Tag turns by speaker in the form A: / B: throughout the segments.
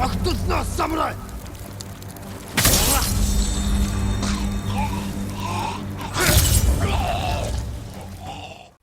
A: Ах тут нас, самурай!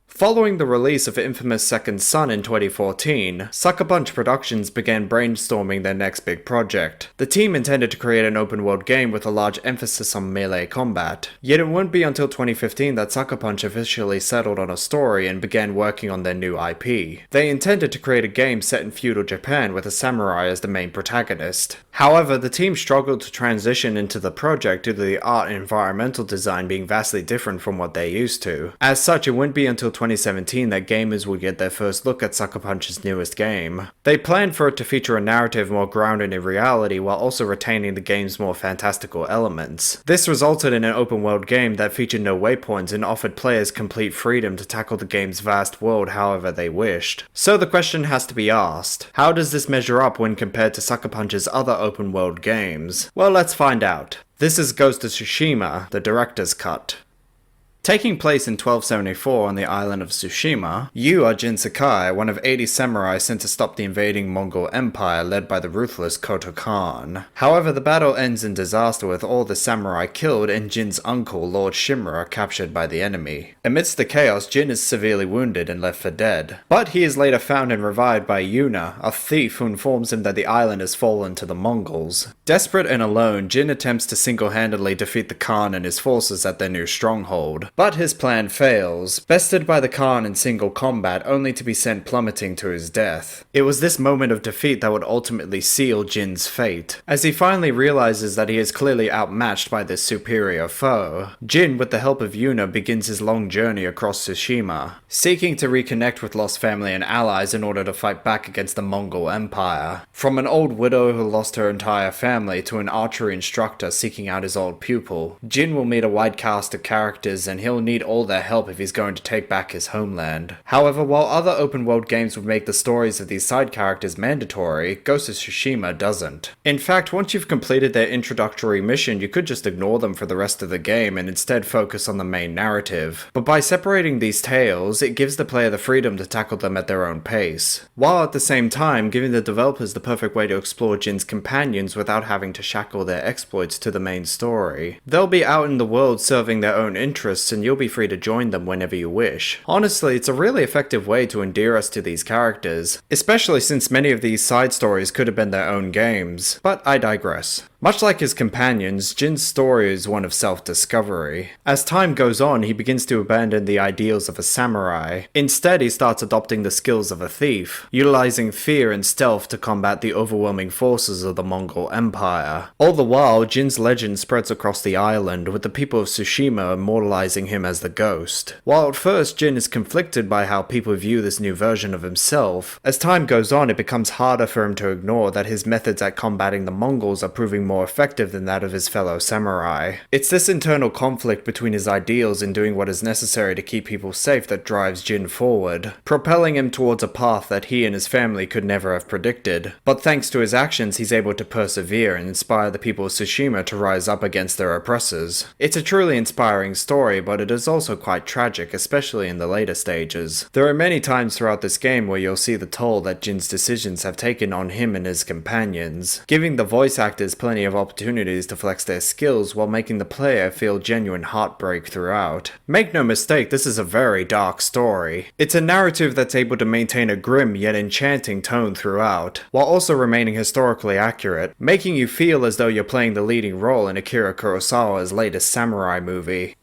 B: Following the release of Infamous Second Son in 2014, Sucker Punch Productions began brainstorming their next big project. The team intended to create an open-world game with a large emphasis on melee combat. Yet it wouldn't be until 2015 that Sucker Punch officially settled on a story and began working on their new IP. They intended to create a game set in feudal Japan with a samurai as the main protagonist. However, the team struggled to transition into the project due to the art and environmental design being vastly different from what they're used to. As such, it wouldn't be until 2017 that gamers would get their first look at Sucker Punch's newest game. They planned for it to feature a narrative more grounded in reality while also retaining the game's more fantastical elements. This resulted in an open world game that featured no waypoints and offered players complete freedom to tackle the game's vast world however they wished. So the question has to be asked, how does this measure up when compared to Sucker Punch's other open world games? Well, let's find out. This is Ghost of Tsushima, the director's cut. Taking place in 1274 on the island of Tsushima, you are Jin Sakai, one of 80 samurai sent to stop the invading Mongol Empire led by the ruthless Koto Khan. However, the battle ends in disaster with all the samurai killed and Jin's uncle, Lord Shimura, captured by the enemy. Amidst the chaos, Jin is severely wounded and left for dead. But he is later found and revived by Yuna, a thief who informs him that the island has fallen to the Mongols. Desperate and alone, Jin attempts to single-handedly defeat the Khan and his forces at their new stronghold. But his plan fails, bested by the Khan in single combat only to be sent plummeting to his death. It was this moment of defeat that would ultimately seal Jin's fate. As he finally realizes that he is clearly outmatched by this superior foe, Jin, with the help of Yuna, begins his long journey across Tsushima, seeking to reconnect with lost family and allies in order to fight back against the Mongol Empire. From an old widow who lost her entire family to an archery instructor seeking out his old pupil, Jin will meet a wide cast of characters and he'll need all their help if he's going to take back his homeland. However, while other open world games would make the stories of these side characters mandatory, Ghost of Tsushima doesn't. In fact, once you've completed their introductory mission, you could just ignore them for the rest of the game and instead focus on the main narrative. But by separating these tales, it gives the player the freedom to tackle them at their own pace, while at the same time giving the developers the perfect way to explore Jin's companions without having to shackle their exploits to the main story. They'll be out in the world serving their own interests and you'll be free to join them whenever you wish. Honestly, it's a really effective way to endear us to these characters, especially since many of these side stories could have been their own games. But I digress. Much like his companions, Jin's story is one of self-discovery. As time goes on, he begins to abandon the ideals of a samurai. Instead, he starts adopting the skills of a thief, utilizing fear and stealth to combat the overwhelming forces of the Mongol Empire. All the while, Jin's legend spreads across the island, with the people of Tsushima immortalizing him as the ghost. While at first Jin is conflicted by how people view this new version of himself, as time goes on it becomes harder for him to ignore that his methods at combating the Mongols are proving more effective than that of his fellow samurai. It's this internal conflict between his ideals and doing what is necessary to keep people safe that drives Jin forward, propelling him towards a path that he and his family could never have predicted. But thanks to his actions, he's able to persevere and inspire the people of Tsushima to rise up against their oppressors. It's a truly inspiring story, but it is also quite tragic, especially in the later stages. There are many times throughout this game where you'll see the toll that Jin's decisions have taken on him and his companions, giving the voice actors plenty of opportunities to flex their skills while making the player feel genuine heartbreak throughout. Make no mistake, this is a very dark story. It's a narrative that's able to maintain a grim yet enchanting tone throughout, while also remaining historically accurate, making you feel as though you're playing the leading role in Akira Kurosawa's latest samurai movie.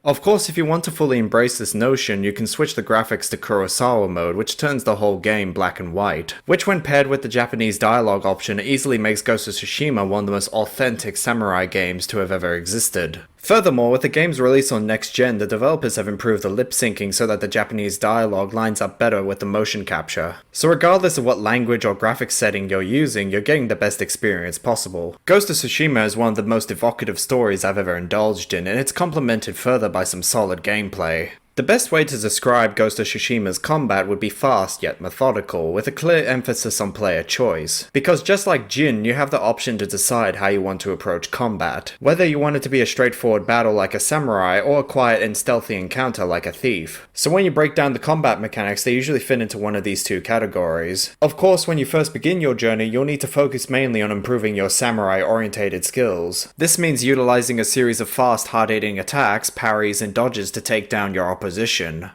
B: Of course, if you want to fully embrace this notion, you can switch the graphics to Kurosawa mode, which turns the whole game black and white, which when paired with the Japanese dialogue option easily makes Ghost of Tsushima one of the most authentic samurai games to have ever existed. Furthermore, with the game's release on next gen, the developers have improved the lip syncing so that the Japanese dialogue lines up better with the motion capture. So regardless of what language or graphics setting you're using, you're getting the best experience possible. Ghost of Tsushima is one of the most evocative stories I've ever indulged in, and it's complemented further by some solid gameplay. The best way to describe Ghost of Tsushima's combat would be fast yet methodical, with a clear emphasis on player choice. Because just like Jin, you have the option to decide how you want to approach combat, whether you want it to be a straightforward battle like a samurai or a quiet and stealthy encounter like a thief. So when you break down the combat mechanics, they usually fit into one of these two categories. Of course, when you first begin your journey, you'll need to focus mainly on improving your samurai-orientated skills. This means utilizing a series of fast, hard-hitting attacks, parries, and dodges to take down your opposition,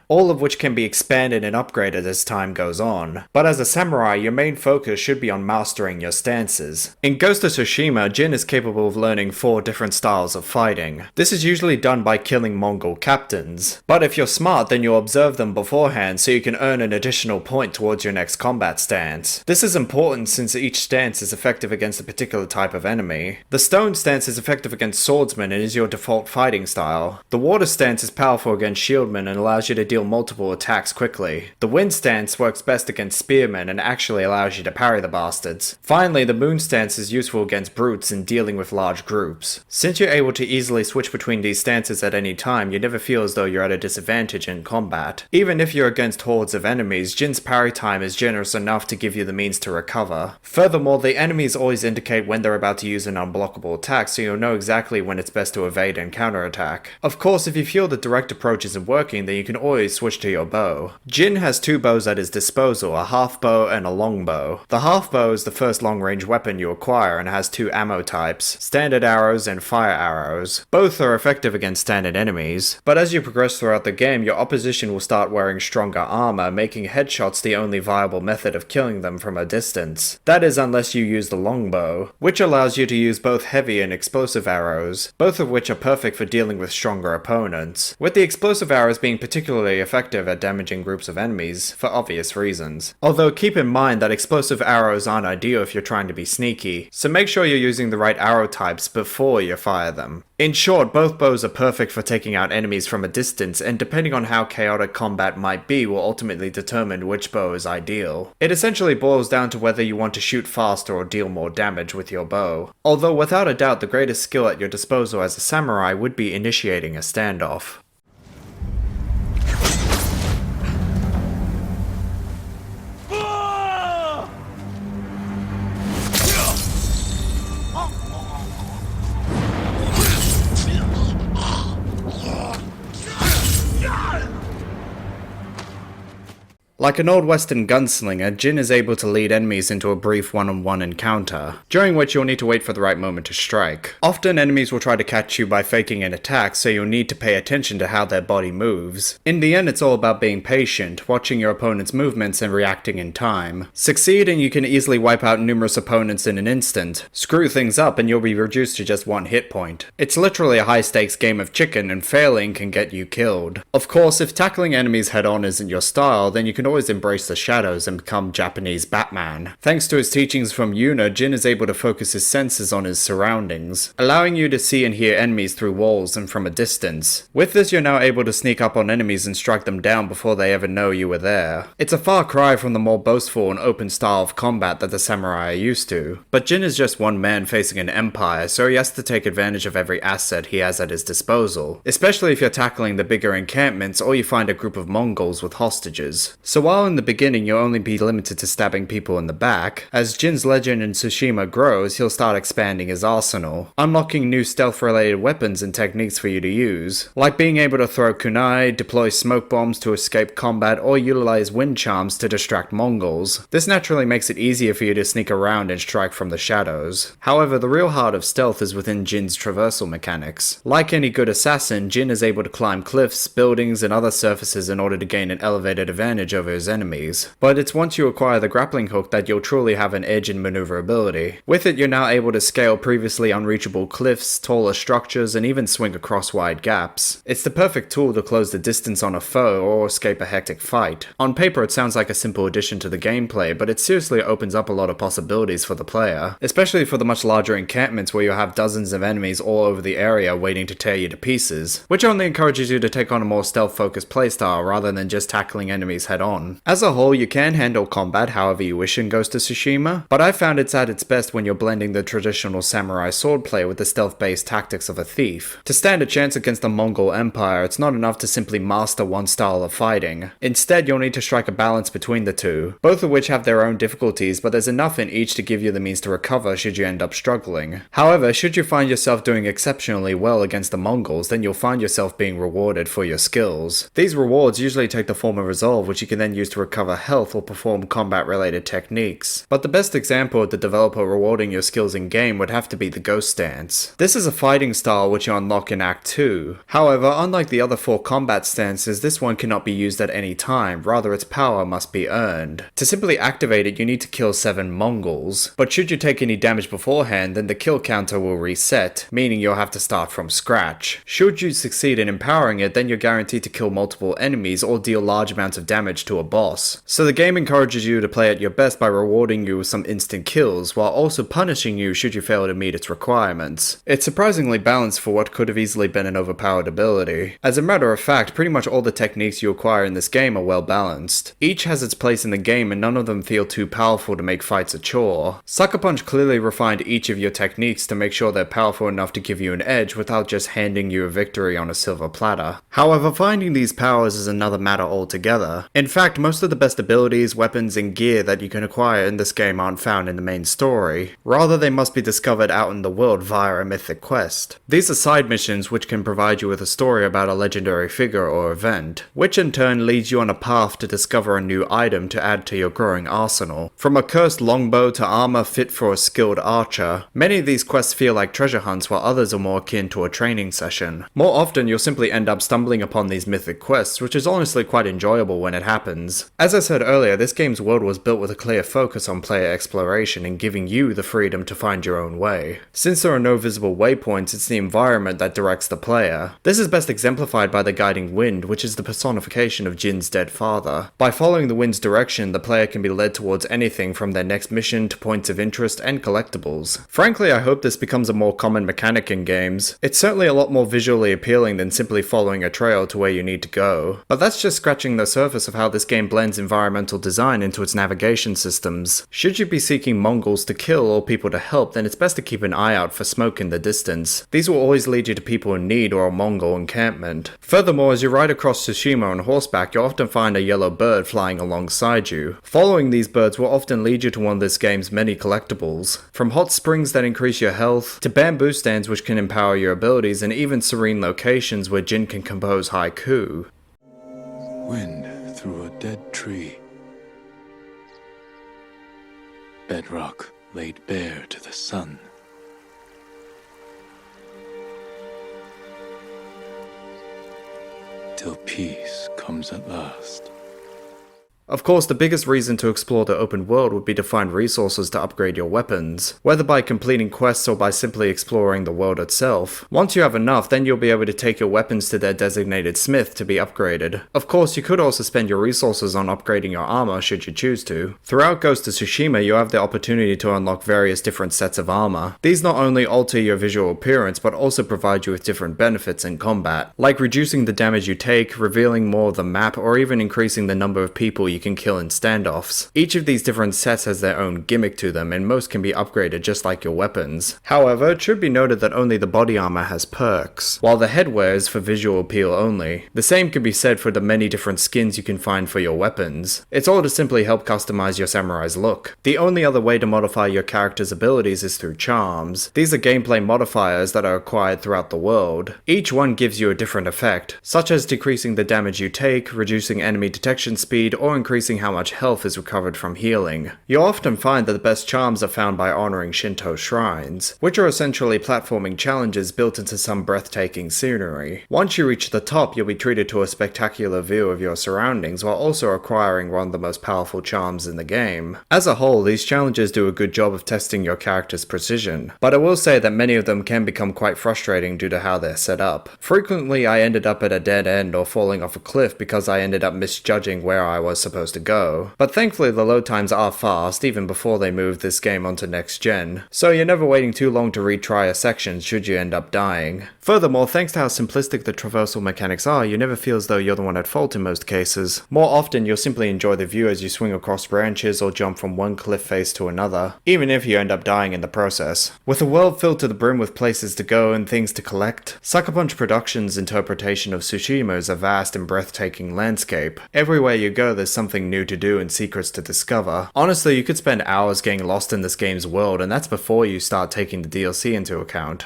B: all of which can be expanded and upgraded as time goes on. But as a samurai, your main focus should be on mastering your stances. In Ghost of Tsushima, Jin is capable of learning 4 different styles of fighting. This is usually done by killing Mongol captains, but if you're smart, then you'll observe them beforehand so you can earn an additional point towards your next combat stance. This is important since each stance is effective against a particular type of enemy. The stone stance is effective against swordsmen and is your default fighting style. The water stance is powerful against shieldmen and allows you to deal multiple attacks quickly. The wind stance works best against spearmen and actually allows you to parry the bastards. Finally, the moon stance is useful against brutes in dealing with large groups. Since you're able to easily switch between these stances at any time, you never feel as though you're at a disadvantage in combat. Even if you're against hordes of enemies, Jin's parry time is generous enough to give you the means to recover. Furthermore, the enemies always indicate when they're about to use an unblockable attack, so you'll know exactly when it's best to evade and counterattack. Of course, if you feel the direct approach isn't working, then you can always switch to your bow. Jin has 2 bows at his disposal, a half bow and a long bow. The half bow is the first long-range weapon you acquire and has 2 ammo types, standard arrows and fire arrows. Both are effective against standard enemies, but as you progress throughout the game, your opposition will start wearing stronger armor, making headshots the only viable method of killing them from a distance. That is unless you use the longbow, which allows you to use both heavy and explosive arrows, both of which are perfect for dealing with stronger opponents, with the explosive arrows being particularly effective at damaging groups of enemies, for obvious reasons. Although keep in mind that explosive arrows aren't ideal if you're trying to be sneaky, so make sure you're using the right arrow types before you fire them. In short, both bows are perfect for taking out enemies from a distance, and depending on how chaotic combat might be will ultimately determine which bow is ideal. It essentially boils down to whether you want to shoot faster or deal more damage with your bow. Although without a doubt the greatest skill at your disposal as a samurai would be initiating a standoff. Like an old western gunslinger, Jin is able to lead enemies into a brief one-on-one encounter, during which you'll need to wait for the right moment to strike. Often enemies will try to catch you by faking an attack, so you'll need to pay attention to how their body moves. In the end, it's all about being patient, watching your opponent's movements and reacting in time. Succeed and you can easily wipe out numerous opponents in an instant. Screw things up and you'll be reduced to just 1 hit point. It's literally a high-stakes game of chicken, and failing can get you killed. Of course, if tackling enemies head-on isn't your style, then you can always embrace the shadows and become Japanese Batman. Thanks to his teachings from Yuna, Jin is able to focus his senses on his surroundings, allowing you to see and hear enemies through walls and from a distance. With this, you're now able to sneak up on enemies and strike them down before they ever know you were there. It's a far cry from the more boastful and open style of combat that the samurai are used to, but Jin is just one man facing an empire, so he has to take advantage of every asset he has at his disposal, especially if you're tackling the bigger encampments or you find a group of Mongols with hostages. So while in the beginning you'll only be limited to stabbing people in the back, as Jin's legend in Tsushima grows, he'll start expanding his arsenal, unlocking new stealth-related weapons and techniques for you to use, like being able to throw kunai, deploy smoke bombs to escape combat, or utilize wind charms to distract Mongols. This naturally makes it easier for you to sneak around and strike from the shadows. However, the real heart of stealth is within Jin's traversal mechanics. Like any good assassin, Jin is able to climb cliffs, buildings, and other surfaces in order to gain an elevated advantage over his enemies. But it's once you acquire the grappling hook that you'll truly have an edge in maneuverability. With it, you're now able to scale previously unreachable cliffs, taller structures, and even swing across wide gaps. It's the perfect tool to close the distance on a foe or escape a hectic fight. On paper, it sounds like a simple addition to the gameplay, but it seriously opens up a lot of possibilities for the player, especially for the much larger encampments where you'll have dozens of enemies all over the area waiting to tear you to pieces, which only encourages you to take on a more stealth-focused playstyle rather than just tackling enemies head-on. on. As a whole, you can handle combat however you wish in Ghost of Tsushima, but I found it's at its best when you're blending the traditional samurai swordplay with the stealth-based tactics of a thief. To stand a chance against the Mongol Empire, it's not enough to simply master one style of fighting. Instead, you'll need to strike a balance between the two, both of which have their own difficulties, but there's enough in each to give you the means to recover should you end up struggling. However, should you find yourself doing exceptionally well against the Mongols, then you'll find yourself being rewarded for your skills. These rewards usually take the form of resolve, which you can then use to recover health or perform combat-related techniques. But the best example of the developer rewarding your skills in-game would have to be the Ghost Stance. This is a fighting style which you unlock in Act 2. However, unlike the other 4 combat stances, this one cannot be used at any time, rather its power must be earned. To simply activate it, you need to kill 7 Mongols, but should you take any damage beforehand, then the kill counter will reset, meaning you'll have to start from scratch. Should you succeed in empowering it, then you're guaranteed to kill multiple enemies or deal large amounts of damage to a boss. So the game encourages you to play at your best by rewarding you with some instant kills, while also punishing you should you fail to meet its requirements. It's surprisingly balanced for what could have easily been an overpowered ability. As a matter of fact, pretty much all the techniques you acquire in this game are well balanced. Each has its place in the game and none of them feel too powerful to make fights a chore. Sucker Punch clearly refined each of your techniques to make sure they're powerful enough to give you an edge without just handing you a victory on a silver platter. However, finding these powers is another matter altogether. In fact, most of the best abilities, weapons, and gear that you can acquire in this game aren't found in the main story. Rather, they must be discovered out in the world via a mythic quest. These are side missions which can provide you with a story about a legendary figure or event, which in turn leads you on a path to discover a new item to add to your growing arsenal. From a cursed longbow to armor fit for a skilled archer, many of these quests feel like treasure hunts while others are more akin to a training session. More often, you'll simply end up stumbling upon these mythic quests, which is honestly quite enjoyable when it happens. As I said earlier, this game's world was built with a clear focus on player exploration and giving you the freedom to find your own way. Since there are no visible waypoints, it's the environment that directs the player. This is best exemplified by the guiding wind, which is the personification of Jin's dead father. By following the wind's direction, the player can be led towards anything from their next mission to points of interest and collectibles. Frankly, I hope this becomes a more common mechanic in games. It's certainly a lot more visually appealing than simply following a trail to where you need to go. But that's just scratching the surface of how this game blends environmental design into its navigation systems. Should you be seeking Mongols to kill or people to help, then it's best to keep an eye out for smoke in the distance. These will always lead you to people in need or a Mongol encampment. Furthermore, as you ride across Tsushima on horseback, you'll often find a yellow bird flying alongside you. Following these birds will often lead you to one of this game's many collectibles. From hot springs that increase your health, to bamboo stands which can empower your abilities, and even serene locations where Jin can compose haiku.
A: Wind through a dead tree. Bedrock laid bare to the sun. Till peace comes at last.
B: Of course, the biggest reason to explore the open world would be to find resources to upgrade your weapons, whether by completing quests or by simply exploring the world itself. Once you have enough, then you'll be able to take your weapons to their designated smith to be upgraded. Of course, you could also spend your resources on upgrading your armor should you choose to. Throughout Ghost of Tsushima, you have the opportunity to unlock various different sets of armor. These not only alter your visual appearance, but also provide you with different benefits in combat, like reducing the damage you take, revealing more of the map, or even increasing the number of people you can kill in standoffs. Each of these different sets has their own gimmick to them, and most can be upgraded just like your weapons. However, it should be noted that only the body armor has perks, while the headwear is for visual appeal only. The same can be said for the many different skins you can find for your weapons. It's all to simply help customize your samurai's look. The only other way to modify your character's abilities is through charms. These are gameplay modifiers that are acquired throughout the world. Each one gives you a different effect, such as decreasing the damage you take, reducing enemy detection speed, or increasing how much health is recovered from healing. You'll often find that the best charms are found by honoring Shinto shrines, which are essentially platforming challenges built into some breathtaking scenery. Once you reach the top, you'll be treated to a spectacular view of your surroundings while also acquiring one of the most powerful charms in the game. As a whole, these challenges do a good job of testing your character's precision, but I will say that many of them can become quite frustrating due to how they're set up. Frequently, I ended up at a dead end or falling off a cliff because I ended up misjudging where I was supposed supposed to go. But thankfully the load times are fast even before they move this game onto next gen, so you're never waiting too long to retry a section should you end up dying. Furthermore, thanks to how simplistic the traversal mechanics are, you never feel as though you're the one at fault in most cases. More often you'll simply enjoy the view as you swing across branches or jump from one cliff face to another, even if you end up dying in the process. With a world filled to the brim with places to go and things to collect, Sucker Punch Productions' interpretation of Tsushima is a vast and breathtaking landscape. Everywhere you go there's something new to do and secrets to discover. Honestly, you could spend hours getting lost in this game's world, and that's before you start taking the DLC into account.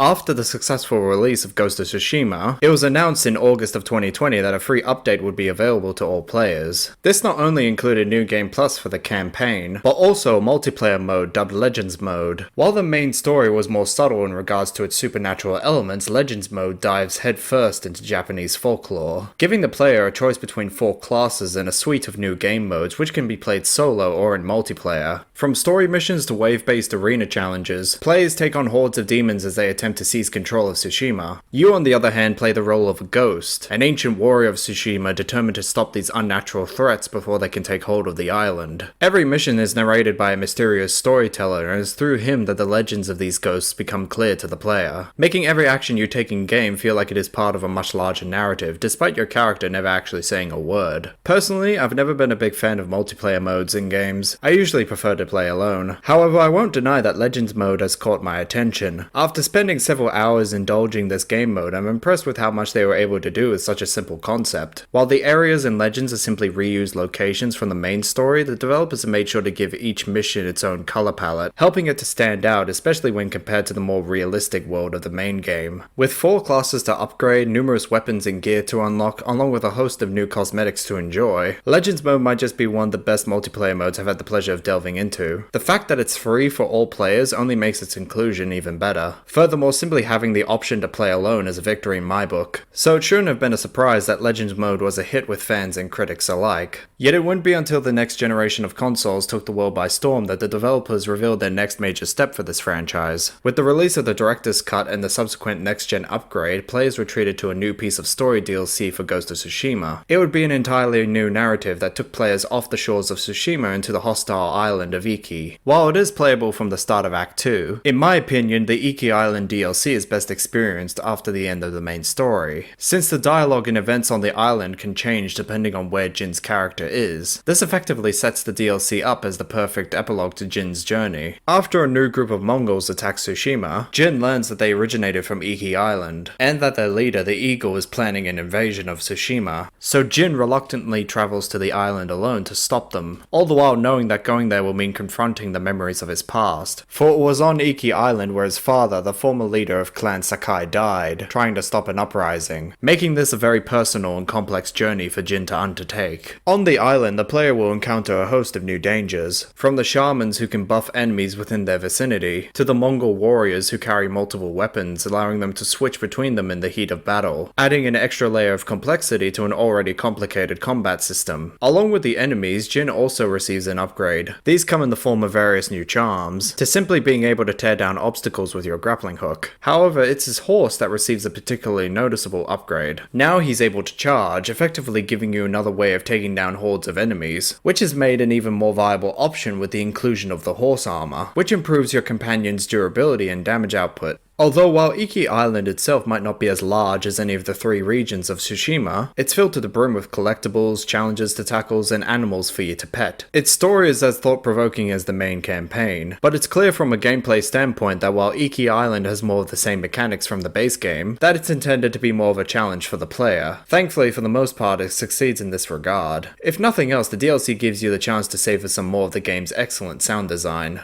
B: After the successful release of Ghost of Tsushima, it was announced in August of 2020 that a free update would be available to all players. This not only included New Game Plus for the campaign, but also a multiplayer mode dubbed Legends Mode. While the main story was more subtle in regards to its supernatural elements, Legends Mode dives headfirst into Japanese folklore, giving the player a choice between 4 classes and a suite of new game modes which can be played solo or in multiplayer. From story missions to wave-based arena challenges, players take on hordes of demons as they attempt to seize control of Tsushima. You, on the other hand, play the role of a ghost, an ancient warrior of Tsushima determined to stop these unnatural threats before they can take hold of the island. Every mission is narrated by a mysterious storyteller, and it's through him that the legends of these ghosts become clear to the player, making every action you take in game feel like it is part of a much larger narrative, despite your character never actually saying a word. Personally, I've never been a big fan of multiplayer modes in games. I usually prefer to play alone. However, I won't deny that Legends Mode has caught my attention. After spending several hours indulging this game mode, I'm impressed with how much they were able to do with such a simple concept. While the areas in Legends are simply reused locations from the main story, the developers have made sure to give each mission its own color palette, helping it to stand out, especially when compared to the more realistic world of the main game. With 4 classes to upgrade, numerous weapons and gear to unlock, along with a host of new cosmetics to enjoy, Legends Mode might just be one of the best multiplayer modes I've had the pleasure of delving into. The fact that it's free for all players only makes its inclusion even better. Furthermore, simply having the option to play alone is a victory in my book. So it shouldn't have been a surprise that Legends Mode was a hit with fans and critics alike. Yet it wouldn't be until the next generation of consoles took the world by storm that the developers revealed their next major step for this franchise. With the release of the Director's Cut and the subsequent next-gen upgrade, players were treated to a new piece of story DLC for Ghost of Tsushima. It would be an entirely new narrative that took players off the shores of Tsushima into the hostile island of Iki. While it is playable from the start of Act 2, in my opinion, the Iki Island DLC is best experienced after the end of the main story. Since the dialogue and events on the island can change depending on where Jin's character is, this effectively sets the DLC up as the perfect epilogue to Jin's journey. After a new group of Mongols attacks Tsushima, Jin learns that they originated from Iki Island, and that their leader, the Eagle, is planning an invasion of Tsushima. So Jin reluctantly travels to the island alone to stop them, all the while knowing that going there will mean confronting the memories of his past. For it was on Iki Island where his father, the former leader of Clan Sakai, died, trying to stop an uprising, making this a very personal and complex journey for Jin to undertake. On the island, the player will encounter a host of new dangers, from the shamans who can buff enemies within their vicinity, to the Mongol warriors who carry multiple weapons, allowing them to switch between them in the heat of battle, adding an extra layer of complexity to an already complicated combat system. Along with the enemies, Jin also receives an upgrade. These come in the form of various new charms, to simply being able to tear down obstacles with your grappling hook. However, it's his horse that receives a particularly noticeable upgrade. Now he's able to charge, effectively giving you another way of taking down hordes of enemies, which is made an even more viable option with the inclusion of the horse armor, which improves your companion's durability and damage output. Although while Iki Island itself might not be as large as any of the 3 regions of Tsushima, it's filled to the brim with collectibles, challenges to tackle, and animals for you to pet. Its story is as thought-provoking as the main campaign, but it's clear from a gameplay standpoint that while Iki Island has more of the same mechanics from the base game, that it's intended to be more of a challenge for the player. Thankfully, for the most part, it succeeds in this regard. If nothing else, the DLC gives you the chance to savor some more of the game's excellent sound design.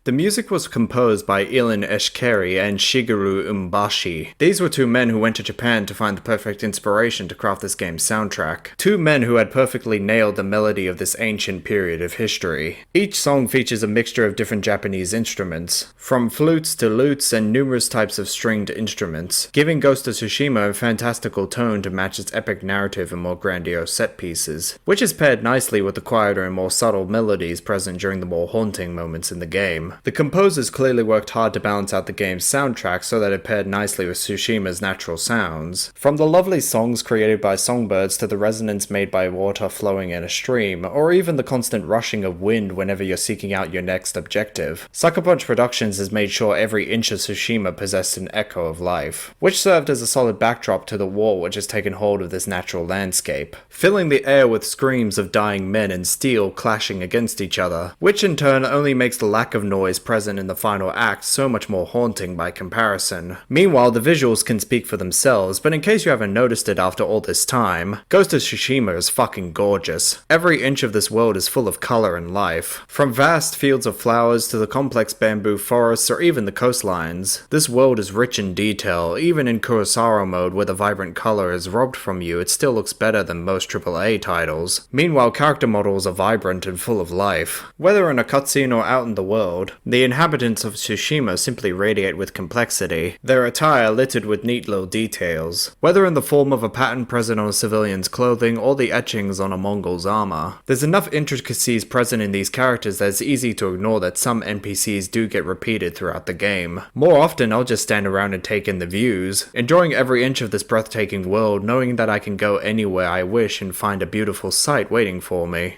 B: The music was composed by Ilin Eshkeri and Shigeru Umbashi. These were two men who went to Japan to find the perfect inspiration to craft this game's soundtrack. Two men who had perfectly nailed the melody of this ancient period of history. Each song features a mixture of different Japanese instruments, from flutes to lutes and numerous types of stringed instruments, giving Ghost of Tsushima a fantastical tone to match its epic narrative and more grandiose set pieces, which is paired nicely with the quieter and more subtle melodies present during the more haunting moments in the game. The composers clearly worked hard to balance out the game's soundtrack so that it paired nicely with Tsushima's natural sounds. From the lovely songs created by songbirds to the resonance made by water flowing in a stream, or even the constant rushing of wind whenever you're seeking out your next objective, Sucker Punch Productions has made sure every inch of Tsushima possessed an echo of life, which served as a solid backdrop to the war which has taken hold of this natural landscape, filling the air with screams of dying men and steel clashing against each other, which in turn only makes the lack of noise present in the final act so much more haunting by comparison. Meanwhile, the visuals can speak for themselves, but in case you haven't noticed it after all this time, Ghost of Tsushima is fucking gorgeous. Every inch of this world is full of color and life. From vast fields of flowers to the complex bamboo forests or even the coastlines, this world is rich in detail. Even in Kurosawa mode where the vibrant color is robbed from you, it still looks better than most AAA titles. Meanwhile, character models are vibrant and full of life. Whether in a cutscene or out in the world, the inhabitants of Tsushima simply radiate with complexity, their attire littered with neat little details, whether in the form of a pattern present on a civilian's clothing or the etchings on a Mongol's armor. There's enough intricacies present in these characters that it's easy to ignore that some NPCs do get repeated throughout the game. More often, I'll just stand around and take in the views, enjoying every inch of this breathtaking world, knowing that I can go anywhere I wish and find a beautiful sight waiting for me.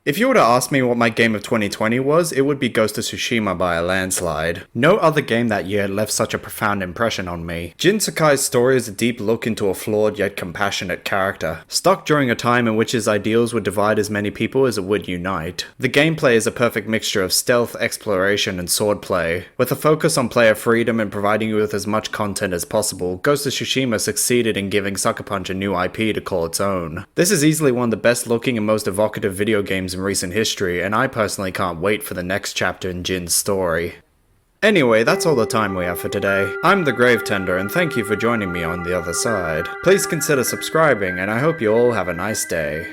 B: If you were to ask me what my game of 2020 was, it would be Ghost of Tsushima by a landslide. No other game that year left such a profound impression on me. Jin Sakai's story is a deep look into a flawed yet compassionate character, stuck during a time in which his ideals would divide as many people as it would unite. The gameplay is a perfect mixture of stealth, exploration, and swordplay. With a focus on player freedom and providing you with as much content as possible, Ghost of Tsushima succeeded in giving Sucker Punch a new IP to call its own. This is easily one of the best looking and most evocative video games in recent history, and I personally can't wait for the next chapter in Jin's story. Anyway, that's all the time we have for today. I'm the Grave Tender, and thank you for joining me on the other side. Please consider subscribing, and I hope you all have a nice day.